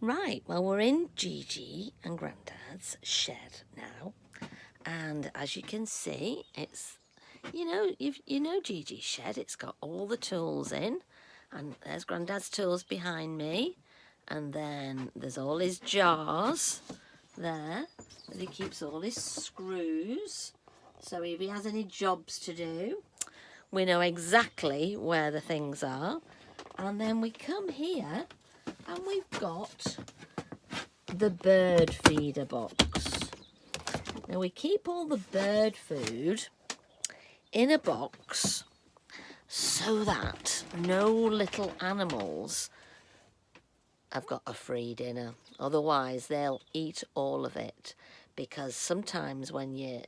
Right, well, we're in Gigi and Grandad's shed now, and as you can see, it's you know Gigi's shed. It's got all the tools in, and there's Grandad's tools behind me, and then there's all his jars there that he keeps all his screws. So if he has any jobs to do, we know exactly where the things are, and then we come here. And we've got the bird feeder box. Now we keep all the bird food in a box so that no little animals have got a free dinner. Otherwise they'll eat all of it, because sometimes when you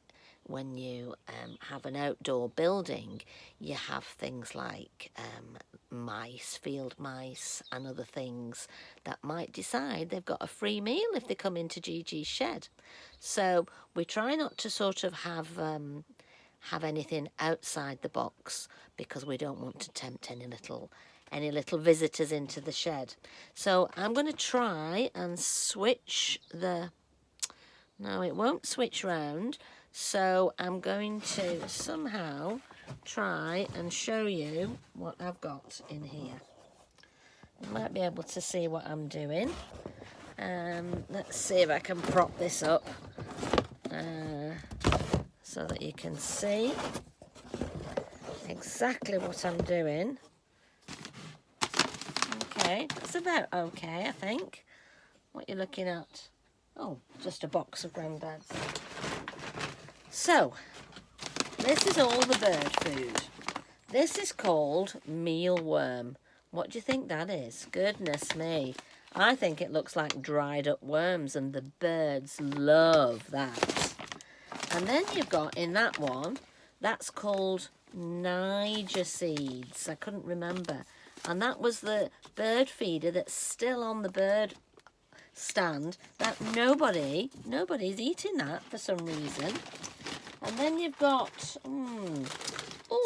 have an outdoor building, you have things like mice, field mice and other things that might decide they've got a free meal if they come into Gigi's shed. So we try not to sort of have anything outside the box, because we don't want to tempt any little visitors into the shed. So I'm going to try and switch the... No, it won't switch round. So I'm going to somehow try and show you what I've got in here. You might be able to see what I'm doing. Let's see if I can prop this up so that you can see exactly what I'm doing. Okay, that's about okay, I think. What you're looking at? Oh, just a box of Grandad's. So, this is all the bird food. This is called mealworm. What do you think that is? Goodness me. I think it looks like dried up worms, and the birds love that. And then you've got in that one, that's called Niger seeds. I couldn't remember. And that was the bird feeder that's still on the bird stand, that nobody's eating that for some reason. And then you've got,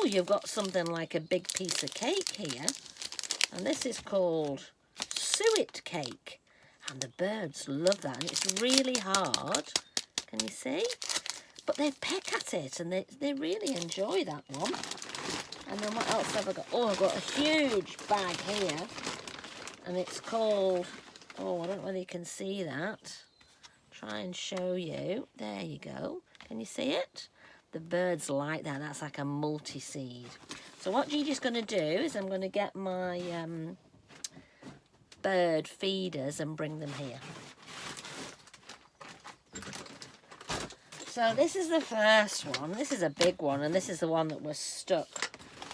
you've got something like a big piece of cake here. And this is called suet cake. And the birds love that. And it's really hard. Can you see? But they peck at it, and they really enjoy that one. And then what else have I got? Oh, I've got a huge bag here. And it's called, I don't know whether you can see that. Try and show you. There you go. Can you see it? The birds like that. That's like a multi-seed. So what Gigi's going to do is I'm going to get my bird feeders and bring them here. So this is the first one. This is a big one, and this is the one that was stuck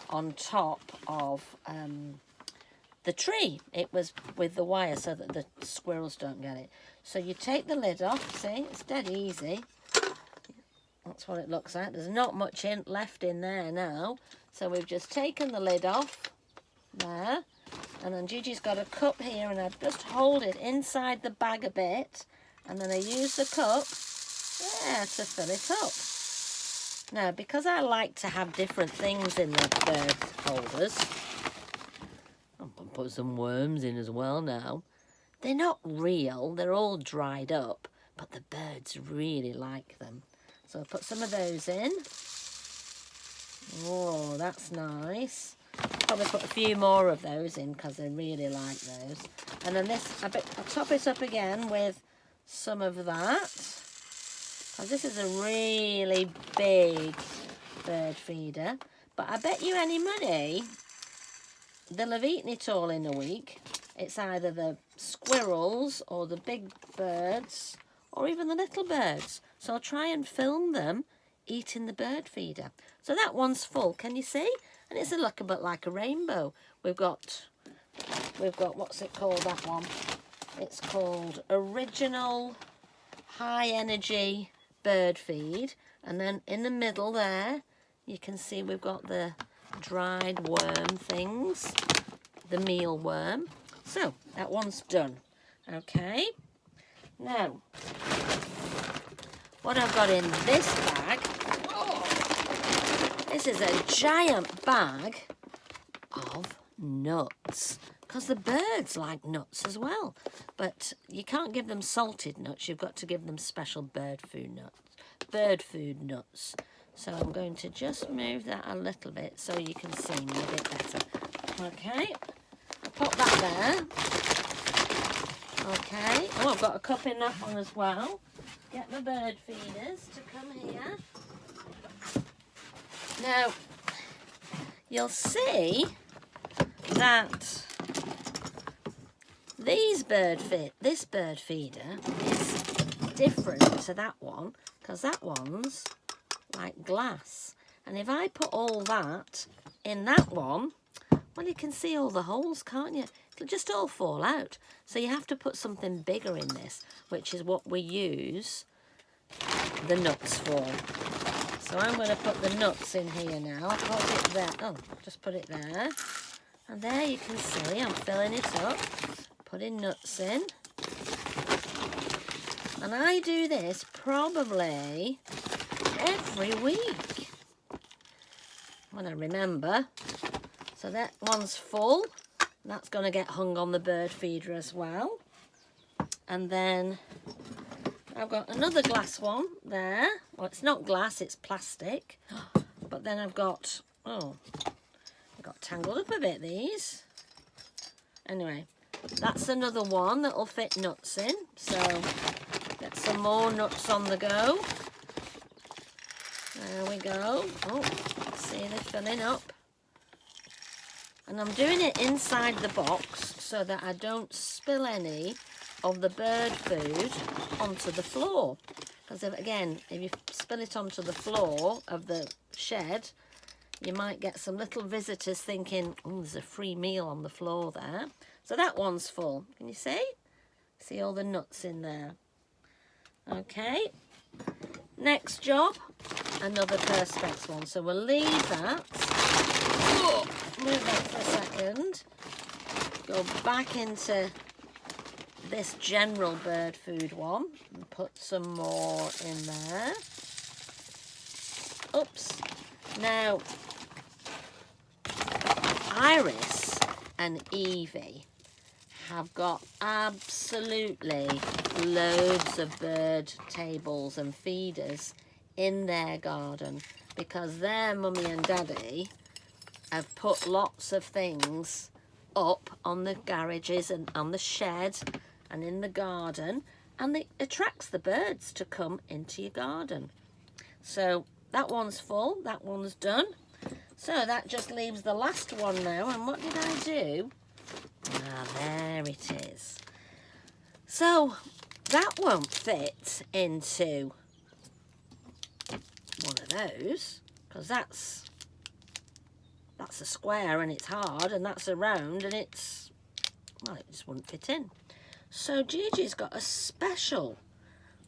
on top of the tree. It was with the wire so that the squirrels don't get it. So you take the lid off. See, it's dead easy. That's what it looks like. There's not much left in there now. So we've just taken the lid off there. And then Gigi's got a cup here, and I just hold it inside the bag a bit. And then I use the cup to fill it up. Now, because I like to have different things in the bird holders, I'm going to put some worms in as well now. They're not real. They're all dried up. But the birds really like them. So I'll put some of those in. Oh, that's nice. Probably put a few more of those in because they really like those. And then this, I'll top it up again with some of that. Because this is a really big bird feeder. But I bet you any money they'll have eaten it all in a week. It's either the squirrels or the big birds or even the little birds. So I'll try and film them eating the bird feeder. So that one's full, can you see? And it's a look a bit like a rainbow. We've got, what's it called, that one? It's called Original High Energy Bird Feed. And then in the middle there, you can see we've got the dried worm things, the mealworm. So that one's done. Okay. Now, what I've got in this bag, this is a giant bag of nuts. because the birds like nuts as well. But you can't give them salted nuts. You've got to give them special bird food nuts. So I'm going to just move that a little bit so you can see me a bit better. Okay, I'll pop that there. Okay, oh, I've got a cup in that one as well. Get my bird feeders to come here. Now, you'll see that this bird feeder is different to that one, because that one's like glass. And if I put all that in that one, well, you can see all the holes, can't you? It'll just all fall out. So you have to put something bigger in this, which is what we use the nuts for. So I'm going to put the nuts in here now. Hold it there. Oh, just put it there. And there you can see I'm filling it up, putting nuts in. And I do this probably every week when I remember. So that one's full. That's going to get hung on the bird feeder as well. And then I've got another glass one there. Well, it's not glass, it's plastic. But then I've got, oh, I got tangled up a bit, these. Anyway, that's another one that'll fit nuts in. So get some more nuts on the go. There we go. Oh, see, they're filling up. And I'm doing it inside the box so that I don't spill any of the bird food onto the floor. Because again, if you spill it onto the floor of the shed, you might get some little visitors thinking, oh, there's a free meal on the floor there. So that one's full. Can you see? See all the nuts in there. Okay. Next job, another Perspex one. So we'll leave that. Oh, move that for a second. Go back into this general bird food one and put some more in there. Oops. Now, Iris and Evie have got absolutely loads of bird tables and feeders in their garden because their mummy and daddy have put lots of things up on the garages and on the shed and in the garden, and it attracts the birds to come into your garden. So that one's full, that one's done. So that just leaves the last one now. And what did I do? Ah, there it is. So that won't fit into one of those because that's a square and it's hard, and that's a round and it's, well, it just wouldn't fit in. So Gigi's got a special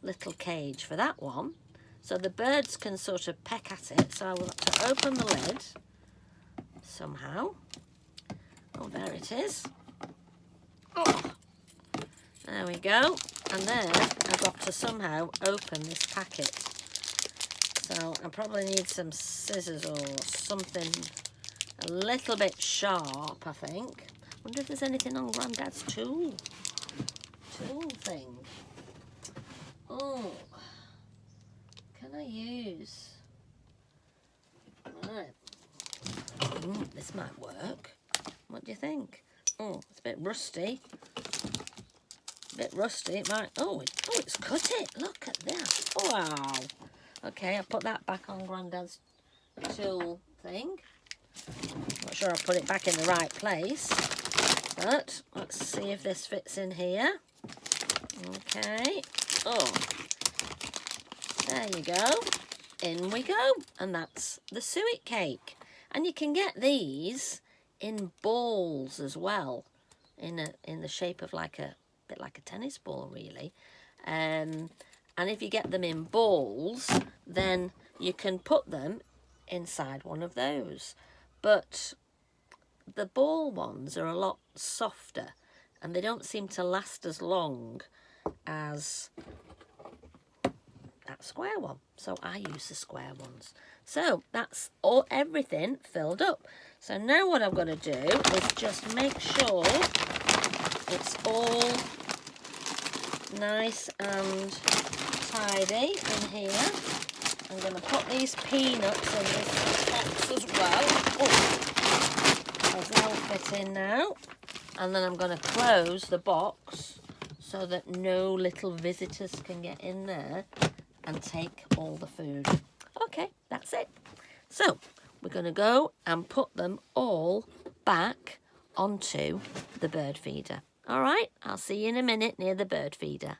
little cage for that one, so the birds can sort of peck at it. So I will have to open the lid somehow. Oh, there it is. Oh, there we go. And then I've got to somehow open this packet. So I probably need some scissors or something a little bit sharp, I think. Wonder if there's anything on Grandad's tool thing. Oh, can I use? Right. This might work. What do you think? Oh, it's a bit rusty. It might. Oh, it's cut it. Look at that. Wow. Okay, I'll put that back on Grandad's tool thing. Not sure I'll put it back in the right place, but let's see if this fits in here. Okay. Oh, there you go. In we go. And that's the suet cake. And you can get these in balls as well, in the shape of like a bit like a tennis ball, really. And if you get them in balls, then you can put them inside one of those. But the ball ones are a lot softer and they don't seem to last as long as that square one. So I use the square ones. So that's everything filled up. So now what I'm going to do is just make sure it's all nice and tidy in here. I'm going to put these peanuts in this box as well. Oh, they'll fit in now. And then I'm going to close the box so that no little visitors can get in there and take all the food. Okay, that's it. So we're going to go and put them all back onto the bird feeder. All right, I'll see you in a minute near the bird feeder.